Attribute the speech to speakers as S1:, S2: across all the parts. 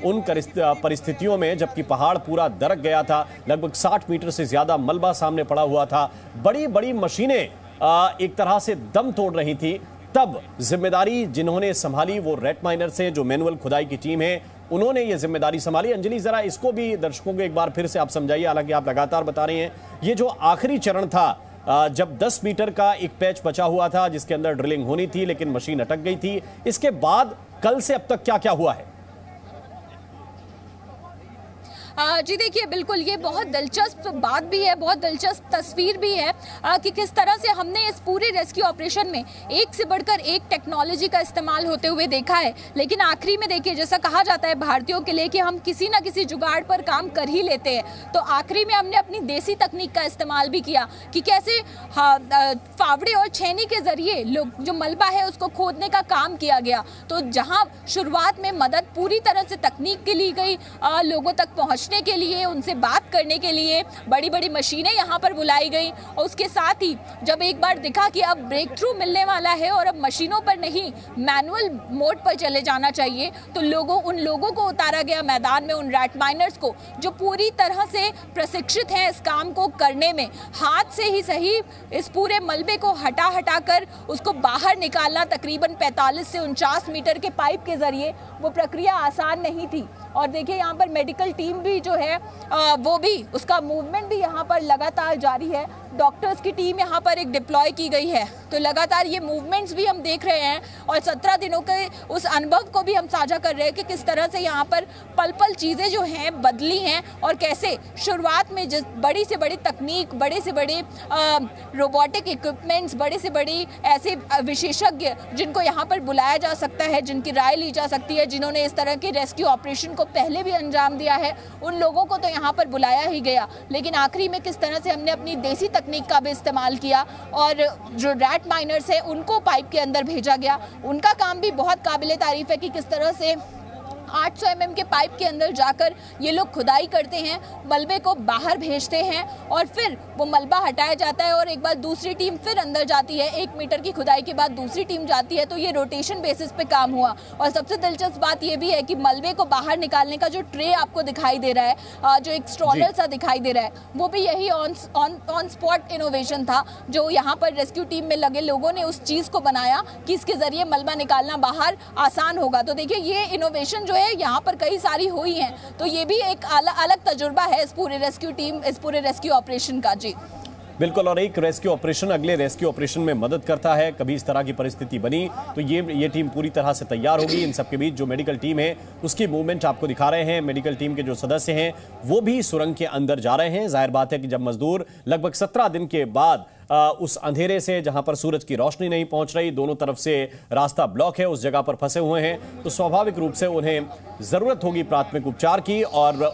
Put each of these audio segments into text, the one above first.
S1: उन परिस्थितियों में जबकि पहाड़ पूरा दरक गया था, लगभग 60 मीटर से ज्यादा मलबा सामने पड़ा हुआ था, बड़ी बड़ी मशीनें एक तरह से दम तोड़ रही थी, तब जिम्मेदारी जिन्होंने संभाली वो रेट माइनर से जो मैनुअल खुदाई की टीम है, उन्होंने ये जिम्मेदारी संभाली। अंजलि, जरा इसको भी दर्शकों को एक बार फिर से आप समझाइए, हालांकि आप लगातार बता रही हैं ये जो आखिरी चरण था जब 10 मीटर का एक पैच बचा हुआ था जिसके अंदर ड्रिलिंग होनी थी लेकिन मशीन अटक गई थी, इसके बाद कल से अब तक क्या क्या हुआ है?
S2: जी देखिए, बिल्कुल ये बहुत दिलचस्प बात भी है, बहुत दिलचस्प तस्वीर भी है कि किस तरह से हमने इस पूरे रेस्क्यू ऑपरेशन में एक से बढ़कर एक टेक्नोलॉजी का इस्तेमाल होते हुए देखा है। लेकिन आखिरी में देखिए, जैसा कहा जाता है भारतीयों के लिए कि हम किसी ना किसी जुगाड़ पर काम कर ही लेते हैं, तो आखिरी में हमने अपनी देसी तकनीक का इस्तेमाल भी किया कि कैसे फावड़े और छेनी के जरिए लोग जो मलबा है उसको खोदने का काम किया गया। तो जहाँ शुरुआत में मदद पूरी तरह से तकनीक की ली गई, लोगों तक पहुँचने के लिए, उनसे बात करने के लिए बड़ी बड़ी मशीनें यहाँ पर बुलाई गई, और उसके साथ ही जब एक बार दिखा कि अब ब्रेक थ्रू मिलने वाला है और अब मशीनों पर नहीं मैनुअल मोड पर चले जाना चाहिए, तो उन लोगों को उतारा गया मैदान में, उन रैट माइनर्स को जो पूरी तरह से प्रशिक्षित हैं इस काम को करने में। हाथ से ही सही इस पूरे मलबे को हटा कर उसको बाहर निकालना तकरीबन 45 से 49 मीटर के पाइप के जरिए, वो प्रक्रिया आसान नहीं थी। और देखिए यहाँ पर मेडिकल टीम भी जो है वो भी, उसका मूवमेंट भी यहाँ पर लगातार जारी है। डॉक्टर्स की टीम यहाँ पर एक डिप्लॉय की गई है, तो लगातार ये मूवमेंट्स भी हम देख रहे हैं और 17 दिनों के उस अनुभव को भी हम साझा कर रहे हैं कि किस तरह से यहाँ पर पल पल चीज़ें जो हैं बदली हैं और कैसे शुरुआत में जिस बड़ी से बड़ी तकनीक, बड़े से बड़े रोबोटिक इक्विपमेंट्स, बड़े से बड़ी ऐसे विशेषज्ञ जिनको यहाँ पर बुलाया जा सकता है, जिनकी राय ली जा सकती है, जिन्होंने इस तरह के रेस्क्यू ऑपरेशन को पहले भी अंजाम दिया है, उन लोगों को तो यहाँ पर बुलाया ही गया। लेकिन आखिरी में किस तरह से हमने अपनी देसी तकनीक का भी इस्तेमाल किया और जो रैट माइनर्स है उनको पाइप के अंदर भेजा गया। उनका काम भी बहुत काबिले तारीफ है कि किस तरह से 800 mm के पाइप के अंदर जाकर ये लोग खुदाई करते हैं, मलबे को बाहर भेजते हैं और फिर वो मलबा हटाया जाता है और एक बार दूसरी टीम फिर अंदर जाती है। 1 मीटर की खुदाई के बाद दूसरी टीम जाती है, तो ये रोटेशन बेसिस पे काम हुआ। और सबसे दिलचस्प बात ये भी है कि मलबे को बाहर निकालने का जो ट्रे आपको दिखाई दे रहा है, जो एक स्ट्रॉलर सा दिखाई दे रहा है, वो भी यही ऑन स्पॉट इनोवेशन था जो यहाँ पर रेस्क्यू टीम में लगे लोगों ने उस चीज़ को बनाया कि इसके जरिए मलबा निकालना बाहर आसान होगा। तो देखिए ये इनोवेशन जो है यहाँ पर कई सारी हुई हैं, तो ये भी एक अलग तजुर्बा है इस पूरे रेस्क्यू ऑपरेशन का। जी
S1: बिल्कुल, और एक रेस्क्यू ऑपरेशन अगले रेस्क्यू ऑपरेशन में मदद करता है। कभी इस तरह की परिस्थिति बनी तो ये टीम पूरी तरह से तैयार होगी। इन सबके बीच जो मेडिकल टीम है उसकी मूवमेंट आपको दिखा रहे हैं। मेडिकल टीम के जो सदस्य हैं वो भी सुरंग के अंदर जा रहे हैं। जाहिर बात है कि जब मजदूर लगभग 17 दिन के बाद उस अंधेरे से, जहां पर सूरज की रोशनी नहीं पहुंच रही, दोनों तरफ से रास्ता ब्लॉक है, उस जगह पर फंसे हुए हैं, तो स्वाभाविक रूप से उन्हें जरूरत होगी प्राथमिक उपचार की और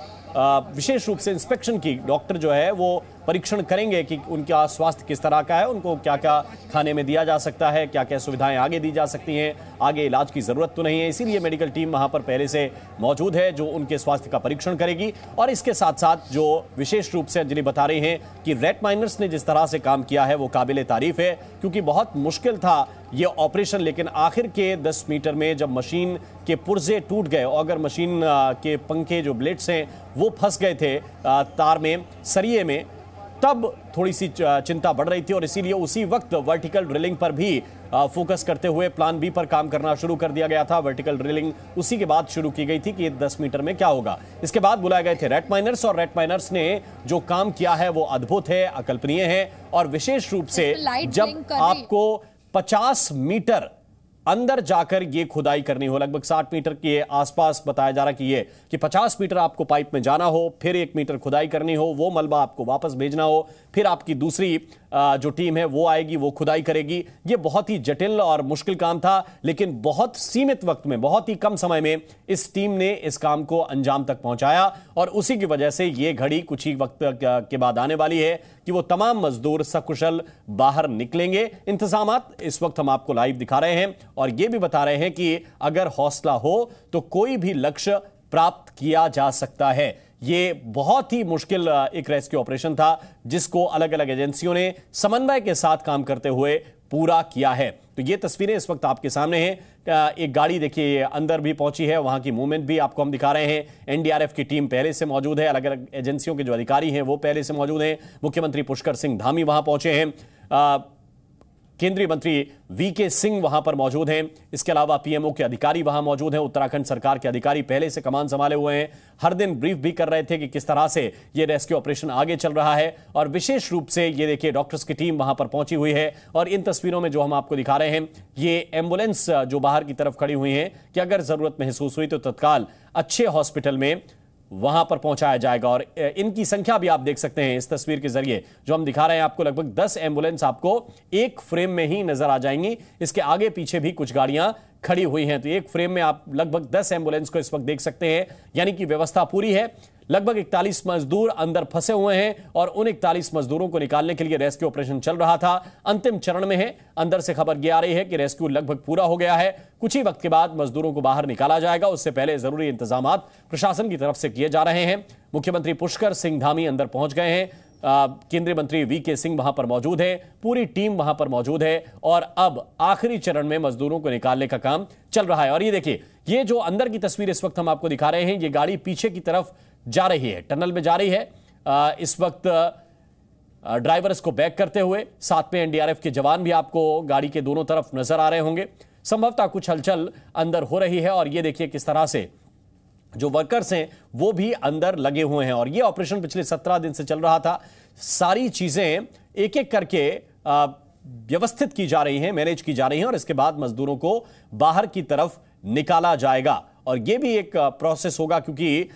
S1: विशेष रूप से इंस्पेक्शन की। डॉक्टर जो है वो परीक्षण करेंगे कि उनका स्वास्थ्य किस तरह का है, उनको क्या क्या खाने में दिया जा सकता है, क्या क्या सुविधाएं आगे दी जा सकती हैं, आगे इलाज की ज़रूरत तो नहीं है। इसीलिए मेडिकल टीम वहां पर पहले से मौजूद है जो उनके स्वास्थ्य का परीक्षण करेगी। और इसके साथ साथ जो विशेष रूप से अंजलि बता रही हैं कि रेट माइनर्स ने जिस तरह से काम किया है वो काबिले तारीफ है, क्योंकि बहुत मुश्किल था ये ऑपरेशन, लेकिन आखिर के 10 मीटर में जब मशीन के पुर्जे टूट गए और अगर मशीन के पंखे जो ब्लेड्स हैं वो फंस गए थे तार में, सरिये में, तब थोड़ी सी चिंता बढ़ रही थी और इसीलिए उसी वक्त वर्टिकल ड्रिलिंग पर भी फोकस करते हुए प्लान बी पर काम करना शुरू कर दिया गया था। वर्टिकल ड्रिलिंग उसी के बाद शुरू की गई थी कि 10 मीटर में क्या होगा। इसके बाद बुलाए गए थे रेट माइनर्स और रेट माइनर्स ने जो काम किया है वो अद्भुत है, अकल्पनीय है। और विशेष रूप से जब आपको 50 मीटर अंदर जाकर ये खुदाई करनी हो, लगभग 60 मीटर के आसपास बताया जा रहा है कि 50 मीटर आपको पाइप में जाना हो, फिर 1 मीटर खुदाई करनी हो, वो मलबा आपको वापस भेजना हो, फिर आपकी दूसरी जो टीम है वो आएगी, वो खुदाई करेगी। ये बहुत ही जटिल और मुश्किल काम था, लेकिन बहुत सीमित वक्त में, बहुत ही कम समय में इस टीम ने इस काम को अंजाम तक पहुंचाया और उसी की वजह से ये घड़ी कुछ ही वक्त के बाद आने वाली है कि वो तमाम मजदूर सकुशल बाहर निकलेंगे। इंतजामात इस वक्त हम आपको लाइव दिखा रहे हैं और ये भी बता रहे हैं कि अगर हौसला हो तो कोई भी लक्ष्य प्राप्त किया जा सकता है। ये बहुत ही मुश्किल एक रेस्क्यू ऑपरेशन था जिसको अलग अलग एजेंसियों ने समन्वय के साथ काम करते हुए पूरा किया है। तो ये तस्वीरें इस वक्त आपके सामने हैं। एक गाड़ी देखिए अंदर भी पहुंची है, वहां की मूवमेंट भी आपको हम दिखा रहे हैं। एनडीआरएफ की टीम पहले से मौजूद है, अलग अलग एजेंसियों के जो अधिकारी हैं वो पहले से मौजूद हैं। मुख्यमंत्री पुष्कर सिंह धामी वहां पहुंचे हैं, केंद्रीय मंत्री वीके सिंह वहां पर मौजूद हैं। इसके अलावा पीएमओ के अधिकारी वहां मौजूद हैं। उत्तराखंड सरकार के अधिकारी पहले से कमान संभाले हुए हैं, हर दिन ब्रीफ भी कर रहे थे कि किस तरह से ये रेस्क्यू ऑपरेशन आगे चल रहा है। और विशेष रूप से ये देखिए डॉक्टर्स की टीम वहां पर पहुंची हुई है। और इन तस्वीरों में जो हम आपको दिखा रहे हैं, ये एम्बुलेंस जो बाहर की तरफ खड़ी हुई है कि अगर जरूरत महसूस हुई तो तत्काल अच्छे हॉस्पिटल में वहां पर पहुंचाया जाएगा। और इनकी संख्या भी आप देख सकते हैं इस तस्वीर के जरिए जो हम दिखा रहे हैं आपको। लगभग 10 एम्बुलेंस आपको एक फ्रेम में ही नजर आ जाएंगी। इसके आगे पीछे भी कुछ गाड़ियां खड़ी हुई हैं, तो एक फ्रेम में आप लगभग 10 एम्बुलेंस को इस वक्त देख सकते हैं। यानी कि व्यवस्था पूरी है। लगभग 41 मजदूर अंदर फंसे हुए हैं और उन 41 मजदूरों को निकालने के लिए रेस्क्यू ऑपरेशन चल रहा था, अंतिम चरण में है। अंदर से खबर ये आ रही है कि रेस्क्यू लगभग पूरा हो गया है। कुछ ही वक्त के बाद मजदूरों को बाहर निकाला जाएगा, उससे पहले जरूरी इंतजाम प्रशासन की तरफ से किए जा रहे हैं। मुख्यमंत्री पुष्कर सिंह धामी अंदर पहुंच गए हैं, केंद्रीय मंत्री वीके सिंह वहां पर मौजूद है, पूरी टीम वहां पर मौजूद है और अब आखिरी चरण में मजदूरों को निकालने का काम चल रहा है। और ये देखिए, ये जो अंदर की तस्वीर इस वक्त हम आपको दिखा रहे हैं, ये गाड़ी पीछे की तरफ जा रही है, टनल में जा रही है। इस वक्त ड्राइवर इसको बैक करते हुए, साथ में एनडीआरएफ के जवान भी आपको गाड़ी के दोनों तरफ नजर आ रहे होंगे। संभवतः कुछ हलचल अंदर हो रही है और ये देखिए किस तरह से जो वर्कर्स हैं वो भी अंदर लगे हुए हैं। और ये ऑपरेशन पिछले 17 दिन से चल रहा था। सारी चीजें एक एक करके व्यवस्थित की जा रही हैं, मैनेज की जा रही हैं और इसके बाद मजदूरों को बाहर की तरफ निकाला जाएगा। और ये भी एक प्रोसेस होगा क्योंकि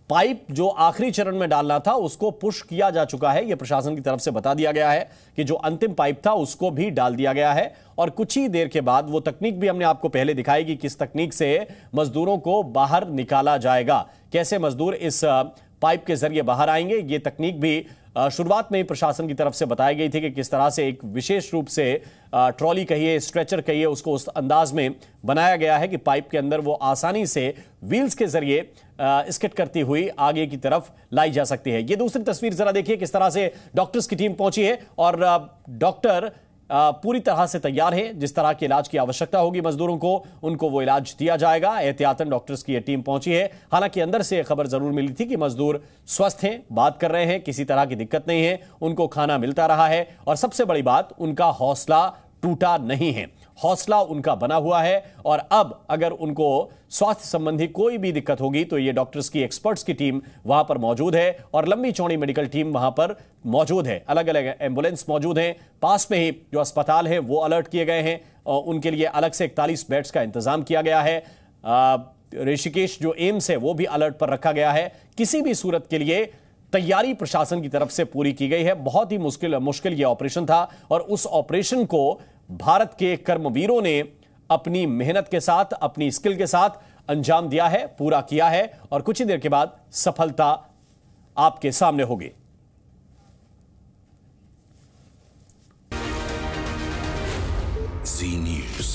S1: पाइप जो आखिरी चरण में डालना था उसको पुश किया जा चुका है। यह प्रशासन की तरफ से बता दिया गया है कि जो अंतिम पाइप था उसको भी डाल दिया गया है और कुछ ही देर के बाद वो तकनीक भी हमने आपको पहले दिखाई कि किस तकनीक से मजदूरों को बाहर निकाला जाएगा, कैसे मजदूर इस पाइप के जरिए बाहर आएंगे। ये तकनीक भी शुरुआत में ही प्रशासन की तरफ से बताई गई थी कि किस तरह से एक विशेष रूप से ट्रॉली कहिए, स्ट्रेचर कहिए, उसको उस अंदाज में बनाया गया है कि पाइप के अंदर वो आसानी से व्हील्स के जरिए स्किड करती हुई आगे की तरफ लाई जा सकती है। ये दूसरी तस्वीर जरा देखिए किस तरह से डॉक्टर्स की टीम पहुंची है और डॉक्टर पूरी तरह से तैयार है। जिस तरह के इलाज की आवश्यकता होगी मजदूरों को, उनको वो इलाज दिया जाएगा। एहतियातन डॉक्टर्स की ये टीम पहुंची है। हालांकि अंदर से खबर जरूर मिली थी कि मजदूर स्वस्थ हैं, बात कर रहे हैं, किसी तरह की दिक्कत नहीं है, उनको खाना मिलता रहा है और सबसे बड़ी बात उनका हौसला टूटा नहीं है, हौसला उनका बना हुआ है। और अब अगर उनको स्वास्थ्य संबंधी कोई भी दिक्कत होगी तो ये डॉक्टर्स की, एक्सपर्ट्स की टीम वहां पर मौजूद है और लंबी चौड़ी मेडिकल टीम वहां पर मौजूद है। अलग अलग एम्बुलेंस मौजूद हैं। पास में ही जो अस्पताल है वो अलर्ट किए गए हैं और उनके लिए अलग से 41 बेड्स का इंतजाम किया गया है। ऋषिकेश जो एम्स है वो भी अलर्ट पर रखा गया है। किसी भी सूरत के लिए तैयारी प्रशासन की तरफ से पूरी की गई है। बहुत ही मुश्किल यह ऑपरेशन था और उस ऑपरेशन को भारत के कर्मवीरों ने अपनी मेहनत के साथ, अपनी स्किल के साथ अंजाम दिया है, पूरा किया है और कुछ ही देर के बाद सफलता आपके सामने होगी।
S3: Zee News.